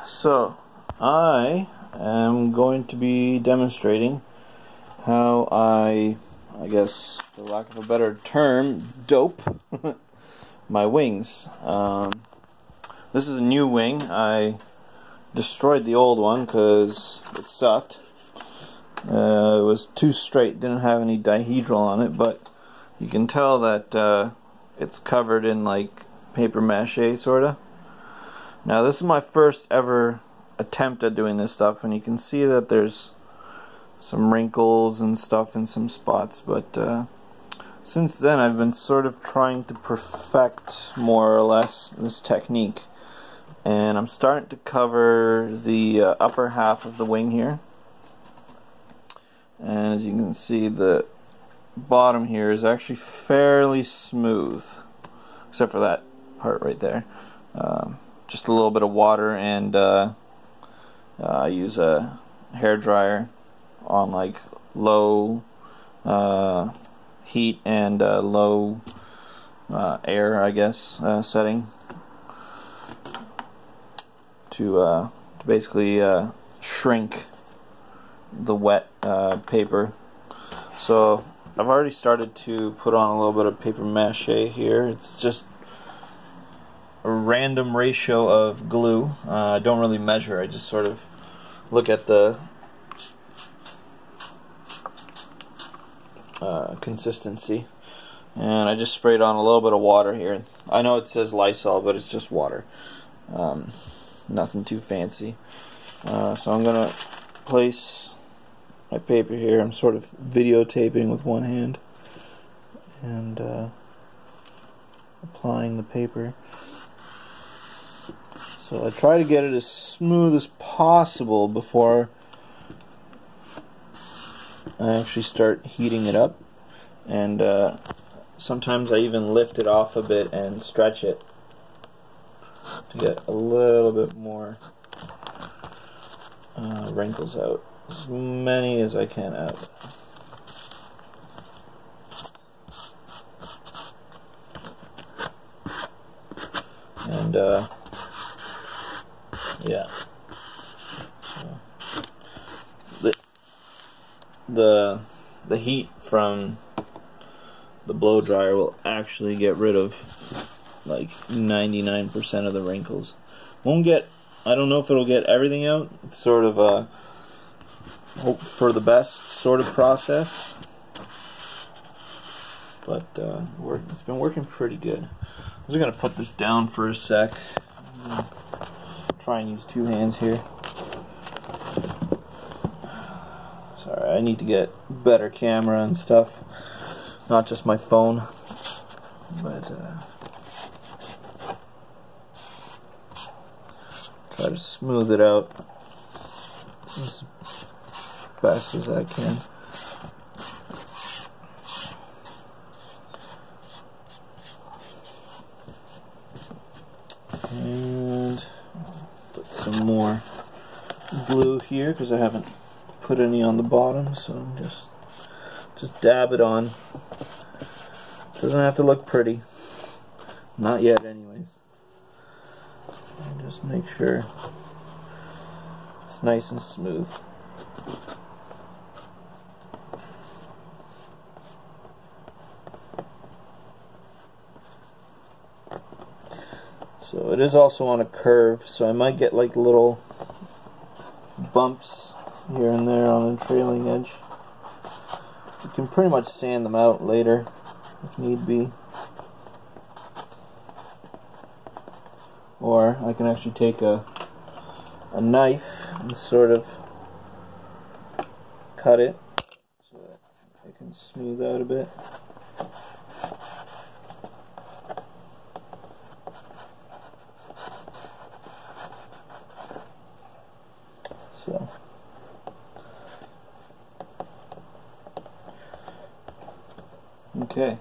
So I am going to be demonstrating how I guess for lack of a better term, dope my wings. This is a new wing. I destroyed the old one because it sucked. It was too straight, didn't have any dihedral on it, but you can tell that it's covered in like paper mache sorta. Now this is my first ever attempt at doing this stuff, and you can see that there's some wrinkles and stuff in some spots, but since then I've been sort of trying to perfect more or less this technique, and I'm starting to cover the upper half of the wing here, and as you can see the bottom here is actually fairly smooth except for that part right there. Just a little bit of water, and I use a hair dryer on like low heat and low air, I guess, setting to basically shrink the wet paper. So I've already started to put on a little bit of paper mache here. It's just a random ratio of glue. I don't really measure, I just sort of look at the consistency, and I just sprayed on a little bit of water here. I know it says Lysol, but it's just water. Nothing too fancy. So I'm gonna place my paper here. I'm sort of videotaping with one hand and applying the paper. So I try to get it as smooth as possible before I actually start heating it up, and sometimes I even lift it off a bit and stretch it to get a little bit more wrinkles out, as many as I can out. And yeah, so the heat from the blow dryer will actually get rid of like 99% of the wrinkles. Won't get, I don't know if it'll get everything out. It's sort of a hope for the best sort of process, but it's been working pretty good. I'm just gonna put this down for a sec. Try and use two hands here. Sorry, I need to get better camera and stuff, not just my phone. But try to smooth it out as best as I can. And put some more glue here because I haven't put any on the bottom, so I'm just dab it on. Doesn't have to look pretty, not yet anyways. And just make sure it's nice and smooth. So it is also on a curve, so I might get like little bumps here and there on the trailing edge. You can pretty much sand them out later if need be. Or I can actually take a knife and sort of cut it so that it can smooth out a bit. So okay,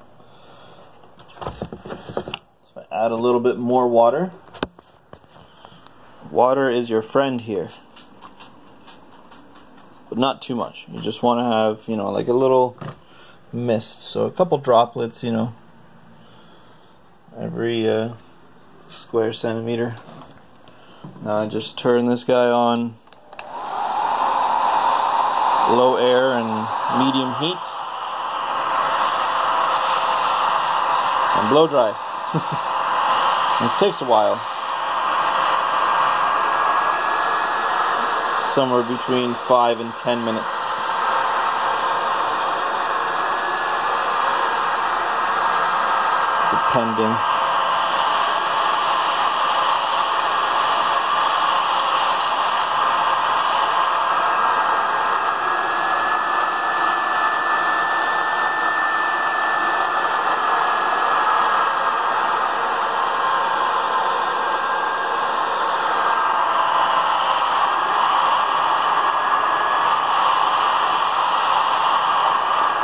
so I add a little bit more water. Water is your friend here, but not too much. You just want to have, you know, like a little mist, so a couple droplets, you know, every square centimeter. Now just turn this guy on low air and medium heat and blow dry. This takes a while, somewhere between 5 and 10 minutes. Depending.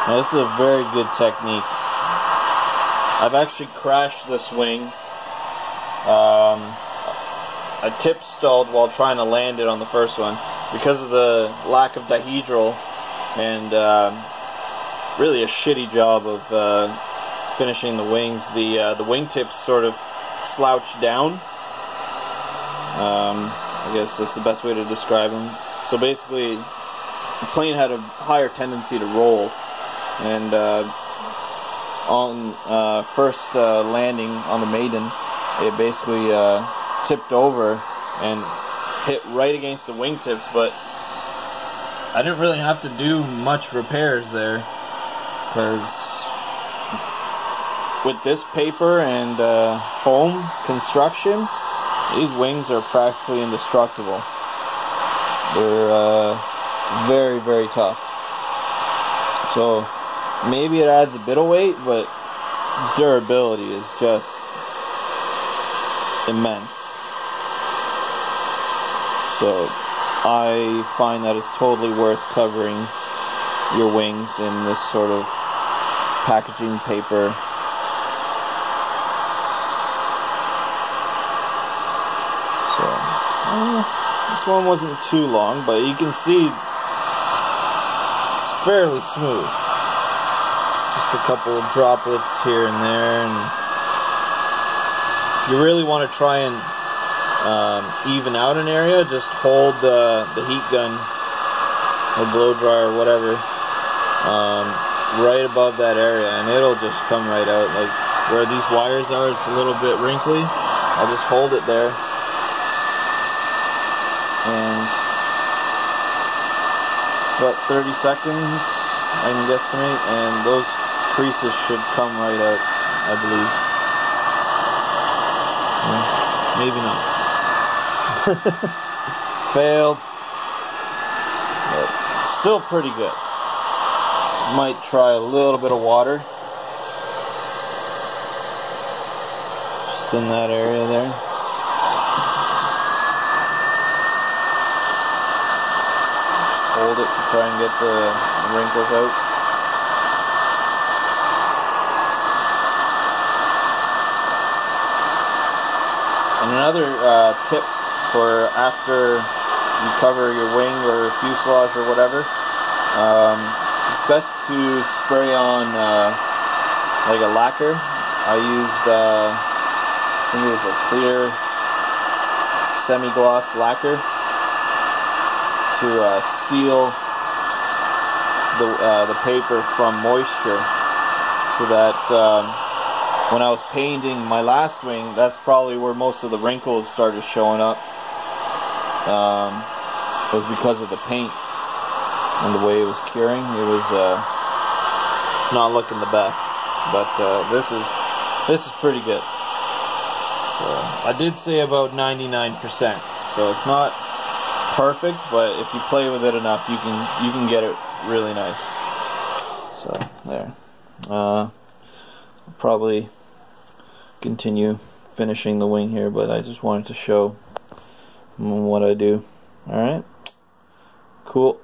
Now, this is a very good technique. I've actually crashed this wing. I tip stalled while trying to land it on the first one because of the lack of dihedral and really a shitty job of finishing the wings. The wingtips sort of slouch down. I guess that's the best way to describe them. So basically, the plane had a higher tendency to roll, and on first landing on the maiden, it basically tipped over and hit right against the wingtips, but I didn't really have to do much repairs there, because with this paper and foam construction, these wings are practically indestructible. They're very, very tough. So maybe it adds a bit of weight, but durability is just immense. So I find that it's totally worth covering your wings in this sort of packaging paper. So this one wasn't too long, but you can see it's fairly smooth. Just a couple of droplets here and there, and if you really want to try and even out an area, just hold the heat gun or blow dryer or whatever right above that area, and it'll just come right out. Like where these wires are, it's a little bit wrinkly. I'll just hold it there, and about 30 seconds I can guesstimate, and those creases should come right out, I believe. Maybe not. Failed, but still pretty good. Might try a little bit of water just in that area there. Hold it to try and get the wrinkles out. And another tip for after you cover your wing or fuselage or whatever, it's best to spray on like a lacquer. I used I think it was a clear semi-gloss lacquer to seal the paper from moisture, so that when I was painting my last wing, that's probably where most of the wrinkles started showing up. It was because of the paint and the way it was curing. It was not looking the best, but this is pretty good. So I did say about 99%, so it's not perfect, but if you play with it enough, you can get it really nice. So there. I'll probably continue finishing the wing here, but I just wanted to show what I do. Alright, cool.